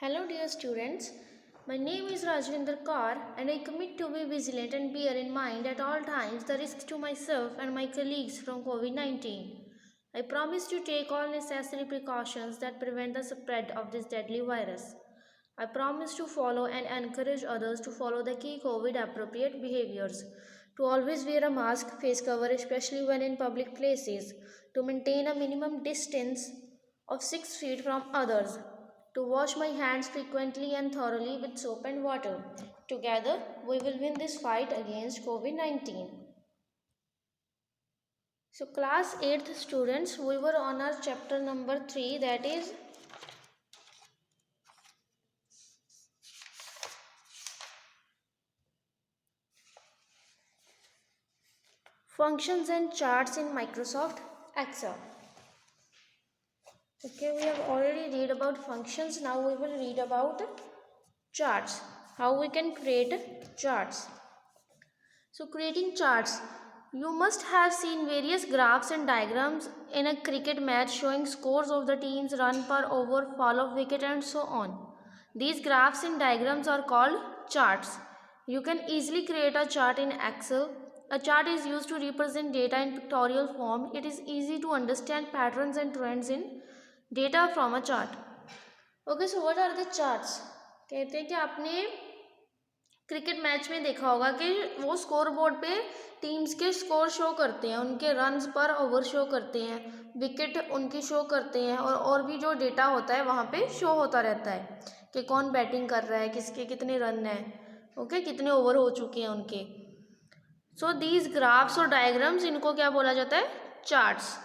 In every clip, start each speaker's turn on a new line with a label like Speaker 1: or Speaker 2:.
Speaker 1: Hello, dear students. My name is Rajvinder Kaur, and I commit to be vigilant and bear in mind at all times the risks to myself and my colleagues from COVID 19. I promise to take all necessary precautions that prevent the spread of this deadly virus. I promise to follow and encourage others to follow the key COVID appropriate behaviors, to always wear a mask, face cover, especially when in public places, to maintain a minimum distance of 6 feet from others, to wash my hands frequently and thoroughly with soap and water. Together, we will win this fight against COVID 19. So, class 8th students, we were on our chapter number 3, that is functions and charts in Microsoft Excel. Okay, we have already read about functions. Now we will read about charts. How we can create charts. So creating charts. You must have seen various graphs and diagrams in a cricket match showing scores of the teams, run per over, fall of wicket and so on. These graphs and diagrams are called charts. You can easily create a chart in Excel. A chart is used to represent data in pictorial form. It is easy to understand patterns and trends in data from a chart. Okay, so what are the charts? कहते हैं कि आपने cricket match में देखा होगा कि वो score board पे टीम्स के स्कोर शो करते हैं, उनके रन्स पर ओवर शो करते हैं, विकेट उनकी शो करते हैं और भी जो डेटा होता है वहाँ पे शो होता रहता है कि कौन बैटिंग कर रहा है, किसके कितने रन हैं, ओके, कितने ओवर हो चुके हैं उनके. सो दीज ग्राफ्स और डायग्राम्स, इनको क्या बोला जाता है? Charts.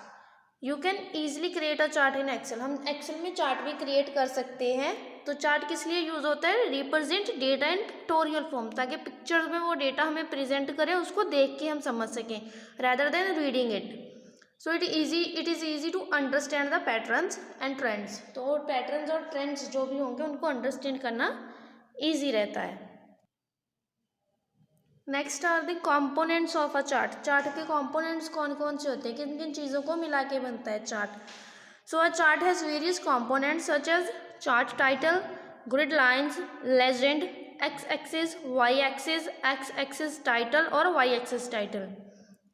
Speaker 1: You can easily create a chart in Excel. हम एक्सेल में चार्ट भी क्रिएट कर सकते हैं. तो चार्ट किस लिए यूज होता है? रिप्रेजेंट डेटा इन पिक्टोरियल फॉर्म, ताकि पिक्चर्स में वो डेटा हमें प्रेजेंट करें, उसको देख के हम समझ सकें rather than reading it. So it is easy to understand the patterns and trends. तो पैटर्न्स और ट्रेंड्स जो भी होंगे उनको अंडरस्टैंड करना ईजी रहता है. Next are the components of a chart. Chart के कॉम्पोनेंट्स कौन कौन से होते हैं, किन किन चीज़ों को मिला के बनता है chart. So a chart has various components such as chart title, grid lines, legend, X axis, Y axis, X axis title और Y axis title.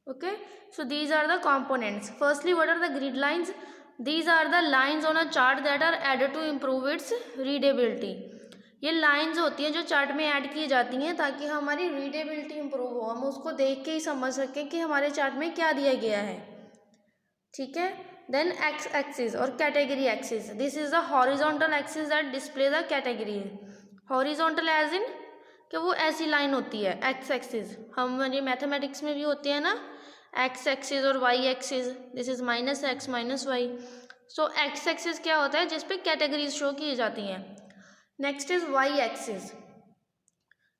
Speaker 1: Okay, so these are the components. Firstly, what are the grid lines? These are the lines on a chart that are added to improve its readability. ये lines होती हैं जो chart में add की जाती हैं ताकि हमारी रीडेबिलिटी इंप्रूव हो, हम उसको देख के ही समझ सकें कि हमारे चार्ट में क्या दिया गया है. ठीक है. देन एक्स एक्सिस और category axis. This is the horizontal axis that display the category. Horizontal as in कि वो ऐसी लाइन होती है. एक्स एक्सिस हम ये मैथमेटिक्स में भी होती है ना, एक्स एक्सिस और Y axis. This is minus X minus Y. So X axis क्या होता है? जिस पे कैटेगरीज शो की जाती हैं. Next is Y axis,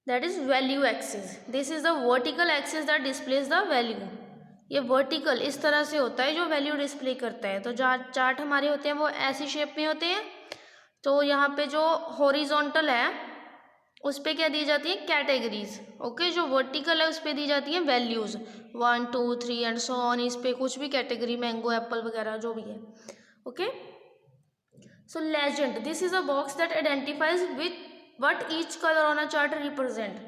Speaker 1: that is value axis. This is the vertical axis that displays the value. ये वर्टिकल इस तरह से होता है जो वैल्यू डिस्प्ले करता है. तो चार्ट हमारे होते हैं वो ऐसी शेप में होते हैं. तो यहाँ पे जो हॉरिजॉन्टल है उस पर क्या दी जाती है? कैटेगरीज. ओके. जो वर्टिकल है उस पर दी जाती हैं वैल्यूज़ 1 2 3 एंड सो ऑन. इस पर कुछ भी कैटेगरी, मैंगो, एप्पल वगैरह जो भी है. Okay. So legend, this is a box that identifies with what each colour on a chart represent.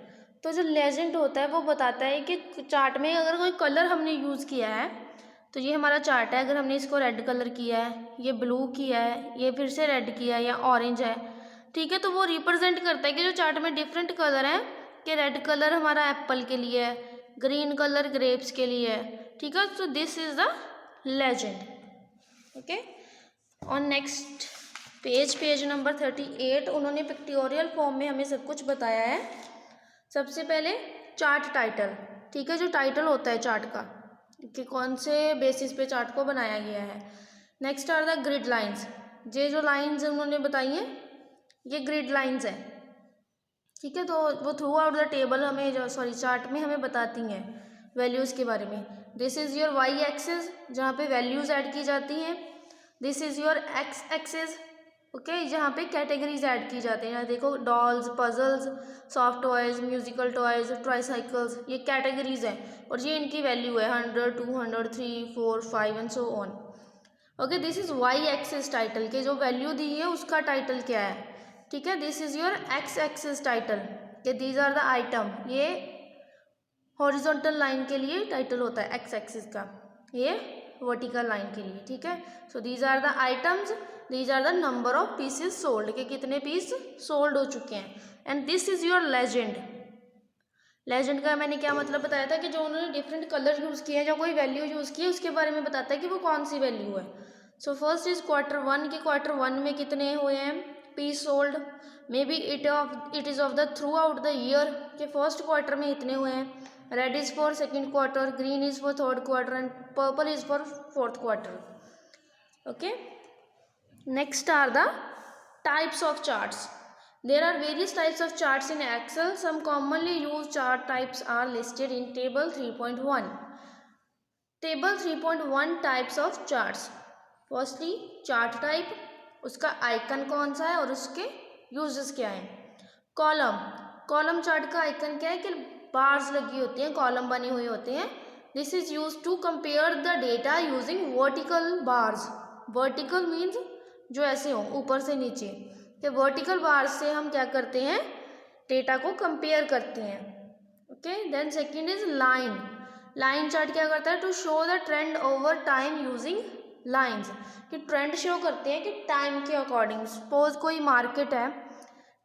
Speaker 1: तो जो लेजेंड होता है वो बताता है कि चार्ट में अगर कोई कलर हमने यूज़ किया है, तो ये हमारा चार्ट है. अगर हमने इसको रेड कलर किया है, ये ब्लू किया है, ये फिर से रेड किया है या ऑरेंज है, ठीक है, तो वो रिप्रेजेंट करता है कि जो चार्ट में डिफरेंट कलर हैं, कि रेड कलर हमारा एप्पल के लिए है, ग्रीन कलर ग्रेप्स के लिए है. ठीक है. So this is the legend. Okay. On next page number 38 उन्होंने पिक्टोरियल फॉर्म में हमें सब कुछ बताया है. सबसे पहले चार्ट टाइटल. ठीक है. जो टाइटल होता है चार्ट का कि कौन से बेसिस पे चार्ट को बनाया गया है. Next are the grid lines. ये जो लाइंस उन्होंने बताई हैं ये ग्रिड लाइंस है. ठीक है. तो वो थ्रू आउट द टेबल हमें चार्ट में हमें बताती हैं वैल्यूज़ के बारे में. This is your Y axis जहाँ पे वैल्यूज़ ऐड की जाती हैं. This is your X axis, okay, जहाँ पे कैटेगरीज ऐड की जाती हैं. यहाँ देखो, dolls, puzzles, soft toys, musical toys, tricycles, ये कैटेगरीज हैं और ये इनकी वैल्यू है 100 200 3 4 5 and so on. Okay. This is why axis title के जो वैल्यू दी है उसका टाइटल क्या है. ठीक है। This is your X axis title, कि दीज आर द आइटम, ये हॉरिजॉन्टल लाइन के लिए टाइटल होता है एक्स एक्सिस का, ये वर्टिकल लाइन के लिए, ठीक है। So these are the items, these are the number of pieces sold, के कितने पीस सोल्ड हो चुके हैं। And this is your legend. Legend का मैंने क्या मतलब बताया था कि जो उन्होंने डिफरेंट कलर यूज़ किए हैं, जो कोई वैल्यू यूज़ की है, उसके बारे में बताता है कि वो कौन सी वैल्यू है। सो फर्स्ट इज Q1, के Q1 में कितने हुए हैं piece sold. Maybe it is of the throughout the year, के फर्स्ट क्वार्टर में इतने हुए हैं। Red is for second quarter, green is for third quarter and purple is for fourth quarter. Okay, next are the types of charts. There are various types of charts in Excel. Some commonly used chart types are listed in table 3.1. Table 3.1 types of charts. Firstly, chart type, उसका icon कौन सा है और उसके uses क्या हैं। Column, column chart का icon क्या है कि बार्स लगी होती हैं, कॉलम बने हुए होते हैं। This is use to compare the data using vertical bars. Vertical means जो ऐसे हो ऊपर से नीचे, कि वर्टिकल बार से हम क्या करते हैं, डेटा को कंपेयर करते हैं। Okay, then second is line. Line chart क्या करता है, to show the trend over time using lines, कि ट्रेंड शो करते हैं कि टाइम के अकॉर्डिंग। सपोज कोई मार्केट है,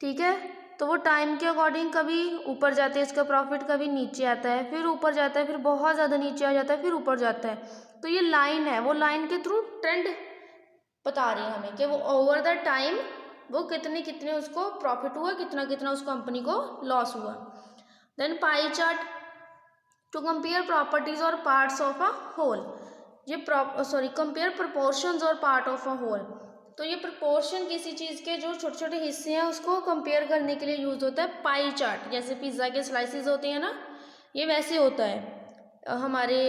Speaker 1: ठीक है, तो वो टाइम के अकॉर्डिंग कभी ऊपर जाते हैं इसका प्रॉफिट, कभी नीचे आता है, फिर ऊपर जाता है, फिर बहुत ज़्यादा नीचे आ जाता है, फिर ऊपर जाता है। तो ये लाइन है, वो लाइन के थ्रू ट्रेंड बता रही है हमें कि वो ओवर द टाइम वो कितने कितने उसको प्रॉफिट हुआ, कितना कितना उस कंपनी को लॉस हुआ। Then pie chart, to compare properties और पार्ट्स ऑफ अ होल। ये कंपेयर प्रपोर्शंस और पार्ट ऑफ अ होल। तो ये प्रपोर्शन किसी चीज़ के जो छोटे छोटे हिस्से हैं उसको कंपेयर करने के लिए यूज होता है पाई चार्ट। जैसे पिज़्ज़ा के स्लाइसेस होते हैं ना, ये वैसे होता है। हमारे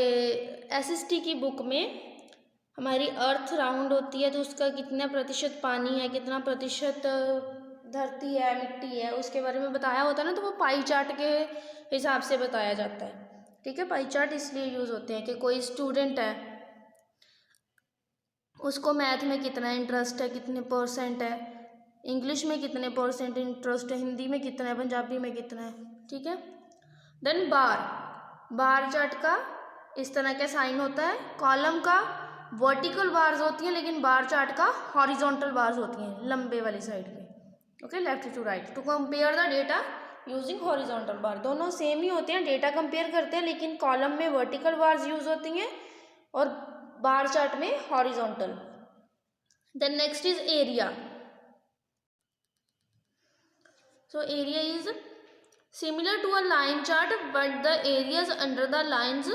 Speaker 1: SST की बुक में हमारी अर्थ राउंड होती है, तो उसका कितना प्रतिशत पानी है, कितना प्रतिशत धरती है, मिट्टी है, उसके बारे में बताया होता है ना, तो वो पाई चार्ट के हिसाब से बताया जाता है। ठीक है, पाई चार्ट इसलिए यूज़ होते हैं कि कोई स्टूडेंट है, उसको मैथ में कितना इंटरेस्ट है, कितने परसेंट है, इंग्लिश में कितने परसेंट इंटरेस्ट है, हिंदी में कितना है, पंजाबी में कितना है। ठीक है, देन बार, बार चार्ट का इस तरह का साइन होता है। कॉलम का वर्टिकल बार्स होती हैं, लेकिन बार चार्ट का हॉरिजॉन्टल बार्स होती हैं, लंबे वाली साइड पे। Okay, left to right, to compare the data using horizontal bar. दोनों सेम ही होते हैं, डेटा कंपेयर करते हैं, लेकिन कॉलम में वर्टिकल बार्स यूज होती हैं और बार चार्ट में horizontal. Then next is area. So area is similar to a line chart but the areas under the lines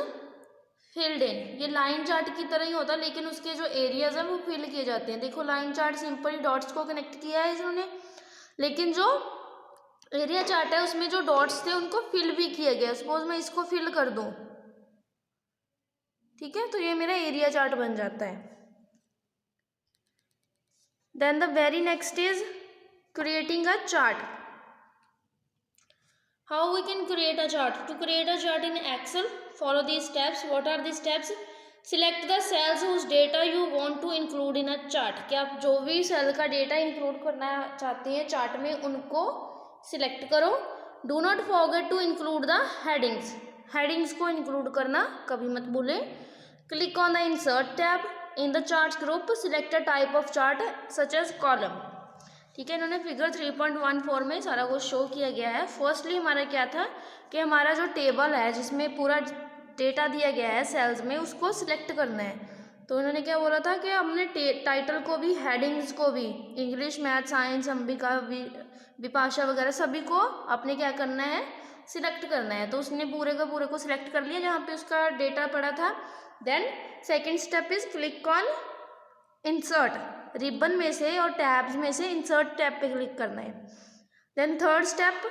Speaker 1: filled in. ये लाइन चार्ट की तरह ही होता है, लेकिन उसके जो एरियाज हैं वो फिल किए जाते हैं। देखो, लाइन चार्ट सिंपली डॉट्स को कनेक्ट किया है इन्होंने, लेकिन जो एरिया चार्ट है उसमें जो डॉट्स थे उनको फिल भी किया गया। सपोज मैं इसको फिल कर दूं, ठीक है, तो ये मेरा एरिया चार्ट बन जाता है। Then the very next is creating a chart. How we can create a chart? To create a chart in Excel, follow these steps. What are these steps? Select the cells whose data you want to include in a chart. कि आप जो भी cell का data include करना चाहते हैं chart में, उनको सिलेक्ट करो। Do not forget to include the headings. Headings को इंक्लूड करना कभी मत भूलें। Click on the insert tab in the charts group. Select a type of chart such as column. ठीक है, इन्होंने फिगर 3.14 में सारा कुछ शो किया गया है। फर्स्टली हमारा क्या था कि हमारा जो टेबल है जिसमें पूरा डेटा दिया गया है सेल्स में, उसको सिलेक्ट करना है। तो इन्होंने क्या बोला था कि हमने टाइटल को भी, हेडिंग्स को भी, English, math, science, Ambika, Vipasha वगैरह सभी को अपने क्या करना है, सिलेक्ट करना है। तो उसने पूरे का पूरे को सिलेक्ट कर लिया जहाँ पे उसका डेटा पड़ा था। Then second step is click on insert. Ribbon में से और टैब्स में से इंसर्ट टैब पे क्लिक करना है। देन थर्ड स्टेप,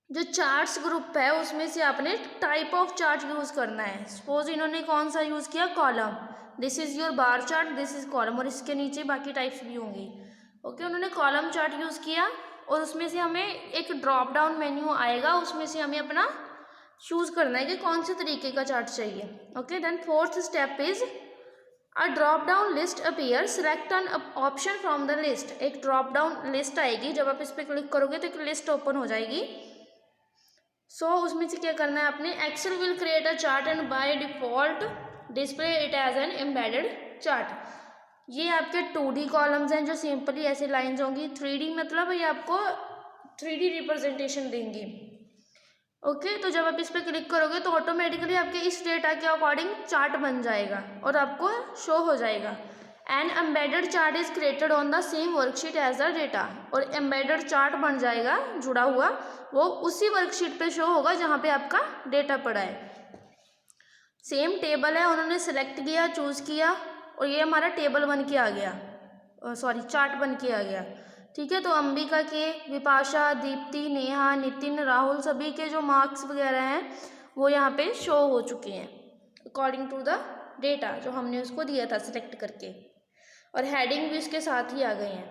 Speaker 1: जो चार्ट्स ग्रुप है उसमें से आपने टाइप ऑफ चार्ट यूज करना है। सपोज इन्होंने कौन सा यूज किया, column. This is your bar chart, this is column, और इसके नीचे बाकी टाइप्स भी होंगी। ओके, उन्होंने कॉलम चार्ट यूज किया और उसमें से हमें एक ड्रॉप डाउन मेन्यू आएगा, उसमें से हमें अपना चूज करना है कि कौन से तरीके का चार्ट चाहिए। Okay, then fourth step is a drop down list appear, select an option from the list. एक ड्रॉप डाउन लिस्ट आएगी, जब आप इस पर क्लिक करोगे तो एक लिस्ट ओपन हो जाएगी। उसमें से क्या करना है आपने, Excel will create a chart and by default display it as an embedded chart. ये आपके 2D कॉलम्स हैं जो सिंपली ऐसे लाइंस होंगी। 3D मतलब ये आपको 3D रिप्रेजेंटेशन देंगी। ओके, तो जब आप इस पर क्लिक करोगे तो ऑटोमेटिकली आपके इस डेटा के अकॉर्डिंग चार्ट बन जाएगा और आपको शो हो जाएगा। An embedded chart is created on the same worksheet as the data, और एम्बेडेड चार्ट बन जाएगा जुड़ा हुआ, वो उसी वर्कशीट पे शो होगा जहाँ पे आपका डेटा पड़ा है। सेम टेबल है, उन्होंने सेलेक्ट किया, चूज़ किया, और ये हमारा टेबल बन के आ गया, चार्ट बन के आ गया। ठीक है, तो अंबिका के, विपाशा, दीप्ति, नेहा, नितिन, राहुल, सभी के जो मार्क्स वगैरह हैं वो यहाँ पे शो हो चुके हैं अकॉर्डिंग टू द डेटा जो हमने उसको दिया था सिलेक्ट करके, और हेडिंग भी उसके साथ ही आ गए हैं।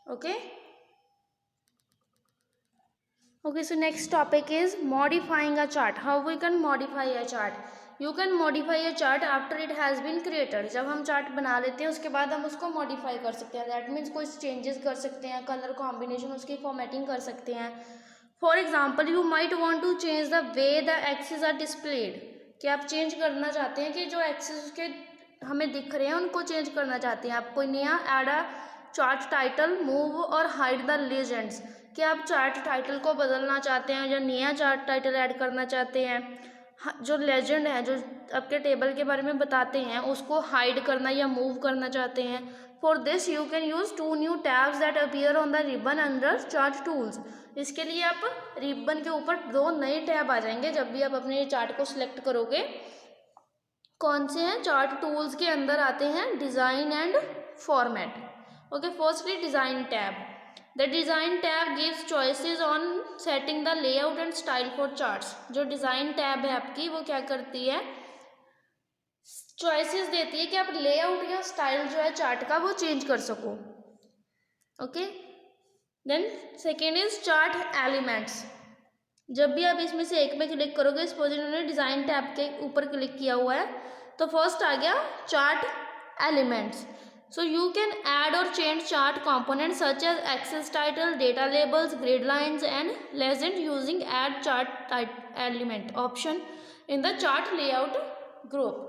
Speaker 1: Okay okay, so next topic is modifying a chart. How we can modify a chart? You can modify a chart after it has been created. जब हम चार्ट बना लेते हैं उसके बाद हम उसको मॉडिफाई कर सकते हैं। दैट मीन्स कोई चेंजेस कर सकते हैं, कलर कॉम्बिनेशन, उसकी फॉर्मेटिंग कर सकते हैं। For example, you might want to change the way the axes are displayed, कि आप चेंज करना चाहते हैं कि जो एक्सेस उसके हमें दिख रहे हैं उनको चेंज करना चाहते हैं। आप कोई नया ऐड अ चार्ट टाइटल, मूव और हाइड द लेजेंड्स, कि आप चार्ट टाइटल को बदलना चाहते हैं या नया चार्ट टाइटल ऐड करना चाहते हैं। जो लेजेंड है, जो आपके टेबल के बारे में बताते हैं, उसको हाइड करना या मूव करना चाहते हैं। For this you can use 2 new tabs that appear on the ribbon under chart tools. इसके लिए आप रिबन के ऊपर 2 नए टैब आ जाएंगे जब भी आप अपने चार्ट को सिलेक्ट करोगे। कौन से हैं? चार्ट टूल्स के अंदर आते हैं design and format. Okay, firstly design tab. The design tab gives choices on setting the layout and style for charts. जो डिज़ाइन टैब है आपकी, वो क्या करती है, चॉइसेस देती है कि आप लेआउट या स्टाइल जो है चार्ट का वो चेंज कर सको। Okay, then second is chart elements. जब भी आप इसमें से एक में क्लिक करोगे, इस पोजीशन में डिज़ाइन टैब के ऊपर क्लिक किया हुआ है, तो फर्स्ट आ गया chart elements. So you can add or change chart components such as axis title, data labels, grid lines and legend using add chart element option in the chart layout group।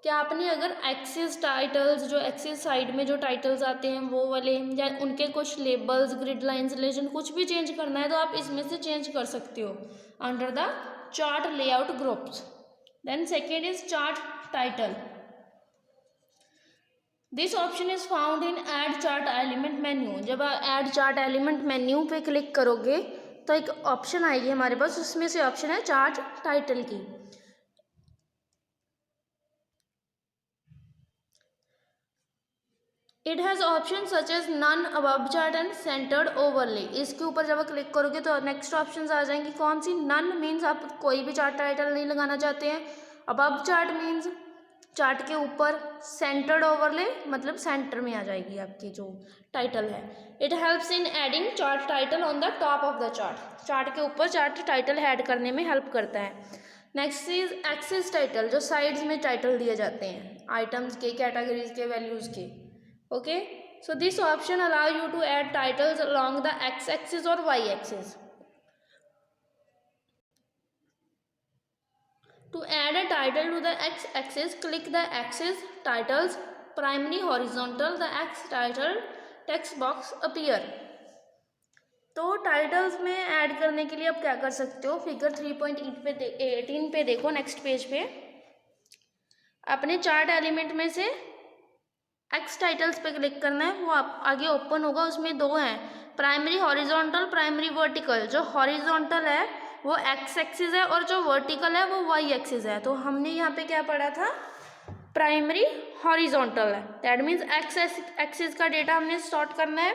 Speaker 1: क्या आपने अगर axis titles, जो axis side में जो titles आते हैं वो वाले, या उनके कुछ लेबल्स, ग्रिड लाइंस, लेजेंड कुछ भी चेंज करना है तो आप इसमें से चेंज कर सकते हो under the chart layout groups. Then second is chart title. This option is found in add chart element menu. जब आप ऐड चार्ट एलिमेंट मेन्यू पे क्लिक करोगे तो एक ऑप्शन आएगी हमारे पास, उसमें से ऑप्शन है चार्ट टाइटल की। It has option such as none, above chart and centred overlay. इसके ऊपर जब आप क्लिक करोगे तो नेक्स्ट ऑप्शन आ जाएंगी। कौन सी? नन मीन्स आप कोई भी चार्ट टाइटल नहीं लगाना चाहते हैं। अबव चार्ट मीन्स चार्ट के ऊपर। सेंटर्ड ओवरले मतलब सेंटर में आ जाएगी आपकी जो टाइटल है। It helps in adding chart title on the top of the chart. Chart के ऊपर चार्ट टाइटल ऐड करने में हेल्प करता है। नेक्स्ट इज एक्सिस टाइटल, जो साइड्स में टाइटल दिए जाते हैं आइटम्स के, कैटेगरीज के, वैल्यूज के। Okay, so this option allow you to add titles along the X axis और Y axis. To add a title to the x-axis, click the axis titles primary horizontal, the x title text box appear। तो titles में add करने के लिए आप क्या कर सकते हो, फिगर 3.18 पे देखो, नेक्स्ट पेज पे अपने चार्ट एलिमेंट में से एक्स टाइटल्स पे क्लिक करना है, वो आप आगे ओपन होगा। उसमें 2 हैं, प्राइमरी हॉरिजॉन्टल, प्राइमरी वर्टिकल। जो हॉरिजॉन्टल है वो एक्स एक्सिस है और जो वर्टिकल है वो वाई एक्सिस है। तो हमने यहाँ पे क्या पढ़ा था, प्राइमरी हॉरिजॉन्टल है, दैट मीन्स एक्स एक्सिस का डेटा हमने सॉर्ट करना है,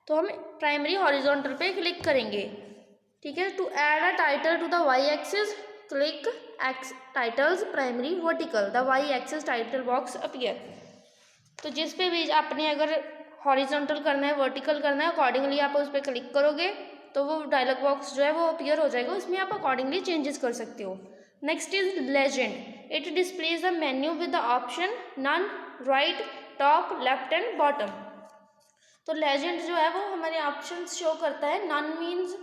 Speaker 1: तो हम प्राइमरी हॉरिजॉन्टल पे क्लिक करेंगे। ठीक है, to add a title to the Y axis, click axis titles primary vertical, the Y axis title box appear. तो जिस पे भी आपने अगर हॉरिजॉन्टल करना है, वर्टिकल करना है, अकॉर्डिंगली आप उस पर क्लिक करोगे तो वो डायलॉग बॉक्स जो है वो अपीयर हो जाएगा, उसमें आप अकॉर्डिंगली चेंजेस कर सकते हो। Next is legend. It displays the menu with the option none, right, top, left and bottom. तो लेजेंड जो है वो हमारे ऑप्शन शो करता है। नन मीन्स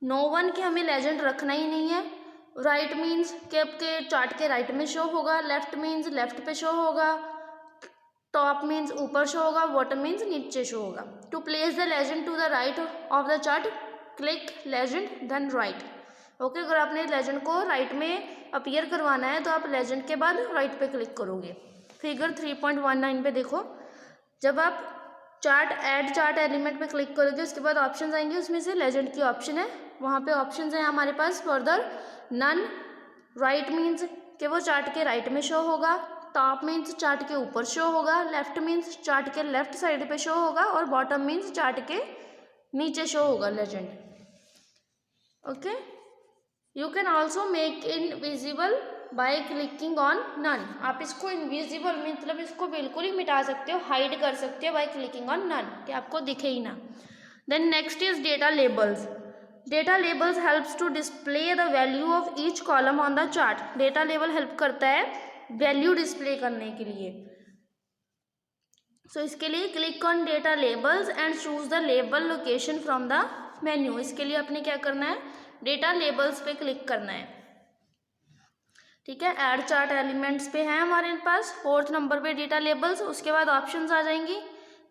Speaker 1: नो वन, के हमें लेजेंड रखना ही नहीं है। राइट मीन्स के आपके चार्ट के राइट में शो होगा। लेफ्ट मीन्स लेफ्ट पे शो होगा। टॉप मीन्स ऊपर शो होगा। बॉटम मीन्स नीचे शो होगा। To place the legend to the right of the chart click legend then right. Okay, अगर आपने लेजेंड को राइट में अपीयर करवाना है तो आप लेजेंड के बाद राइट पे क्लिक करोगे। फिगर 3.19 पे देखो, जब आप चार्ट ऐड चार्ट एलिमेंट पे क्लिक करोगे उसके बाद ऑप्शन आएंगे, उसमें से लेजेंड की ऑप्शन है। वहाँ पे ऑप्शन है हमारे पास फर्दर नन। राइट मीन्स कि वो चार्ट के राइट में शो होगा। टॉप मीन्स चार्ट के ऊपर शो होगा। लेफ्ट मीन्स चार्ट के लेफ्ट साइड पे शो होगा। और बॉटम मीन्स चार्ट के नीचे शो होगा legend. Okay, you can also make invisible by clicking on none. आप इसको इनविजिबल मतलब इसको बिल्कुल ही मिटा सकते हो, हाइड कर सकते हो बाय क्लिकिंग ऑन नन, कि आपको दिखे ही ना। Then next is data labels. Data labels helps to display the value of each column on the chart. Data label help करता है वैल्यू डिस्प्ले करने के लिए। सो इसके लिए click on data labels and choose the label location from the menu. इसके लिए आपने क्या करना है, डेटा लेबल्स पे क्लिक करना है। ठीक है, ऐड चार्ट एलिमेंट्स पे है हमारे पास 4th नंबर पे डेटा लेबल्स। उसके बाद ऑप्शंस आ जाएंगी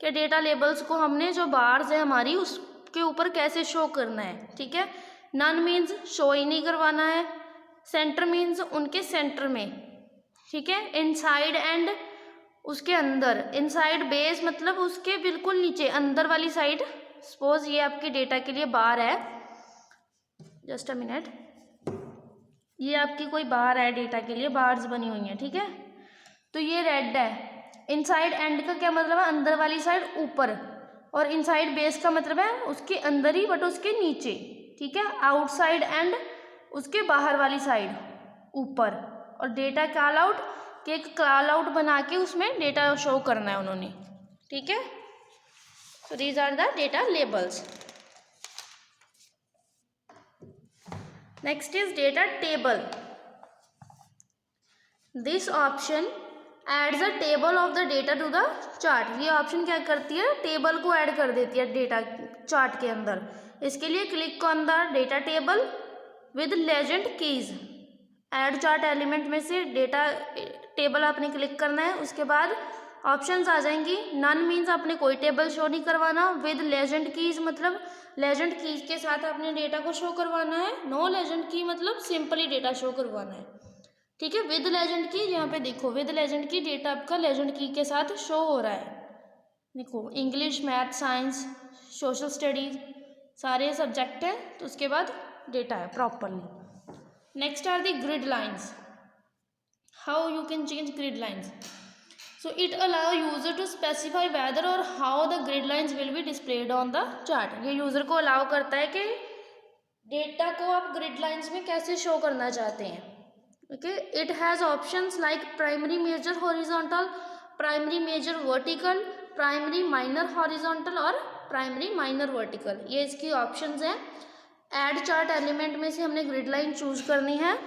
Speaker 1: कि डेटा लेबल्स को हमने जो बार्स है हमारी उसके ऊपर कैसे शो करना है। ठीक है, नन मीन्स शो ही नहीं करवाना है। सेंटर मीन्स उनके सेंटर में। ठीक है, इनसाइड एंड उसके अंदर। इनसाइड बेस मतलब उसके बिल्कुल नीचे अंदर वाली साइड। सपोज ये आपके डेटा के लिए बार है, जस्ट अ मिनट, ये आपकी कोई बार है डेटा के लिए, बार्स बनी हुई हैं। ठीक है, तो ये रेड है। इनसाइड एंड का क्या मतलब है, अंदर वाली साइड ऊपर। और इनसाइड बेस का मतलब है उसके अंदर ही बट उसके नीचे। ठीक है, आउटसाइड एंड उसके बाहर वाली साइड ऊपर। और डेटा कॉल आउट के एक कॉल आउट बना के उसमें डेटा शो करना है उन्होंने। ठीक है, so these are the data labels. Next is data table. This option adds a table of the data to the chart. ये ऑप्शन क्या करती है, टेबल को ऐड कर देती है डेटा चार्ट के अंदर। इसके लिए click on the data table with legend keys. Add chart element में से डेटा टेबल आपने क्लिक करना है। उसके बाद ऑप्शंस आ जाएंगी। नन मीन्स आपने कोई टेबल शो नहीं करवाना। विद लेजेंड कीज मतलब लेजेंड कीज के साथ आपने डेटा को शो करवाना है। नो लेजेंड की मतलब सिंपली डेटा शो करवाना है। ठीक है, विद लेजेंड की, यहाँ पे देखो विद लेजेंड की डेटा आपका लेजेंड की के साथ शो हो रहा है। देखो English, math, science, social studies सारे सब्जेक्ट है, तो उसके बाद डेटा है properly. Next are the grid lines. How you can change grid lines. So it allow user to specify whether or how the grid lines will be displayed on the chart। ये user को allow करता है कि data को आप grid lines में कैसे show करना चाहते हैं। Okay, it has options like primary major horizontal, primary major vertical, primary minor horizontal और प्राइमरी माइनर वर्टिकल। ये इसकी ऑप्शंस हैं। ऐड चार्ट एलिमेंट में से हमने ग्रिड लाइन चूज करनी है।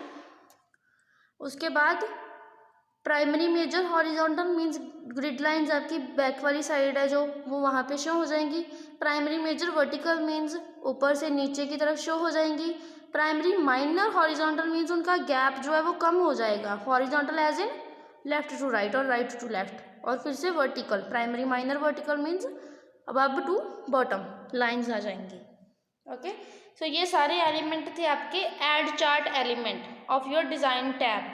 Speaker 1: उसके बाद primary major horizontal means grid lines आपकी बैक वाली साइड है जो, वो वहाँ पे शो हो जाएंगी। प्राइमरी मेजर वर्टिकल मीन्स ऊपर से नीचे की तरफ शो हो जाएंगी। प्राइमरी माइनर हॉरिजॉन्टल मीन्स उनका गैप जो है वो कम हो जाएगा। Horizontal as in left to right और राइट टू लेफ्ट। और फिर से vertical, primary minor vertical means above to bottom lines आ जाएंगी। ओके, सो ये सारे एलिमेंट थे आपके add chart element of your design tab.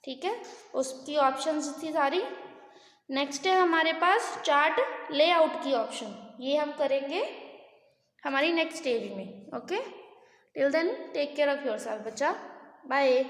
Speaker 1: ठीक है, उसकी ऑप्शंस थी सारी। नेक्स्ट है हमारे पास चार्ट लेआउट की ऑप्शन। ये हम करेंगे हमारी नेक्स्ट स्टेज में। Okay, till then take care of yourself बच्चा, बाय।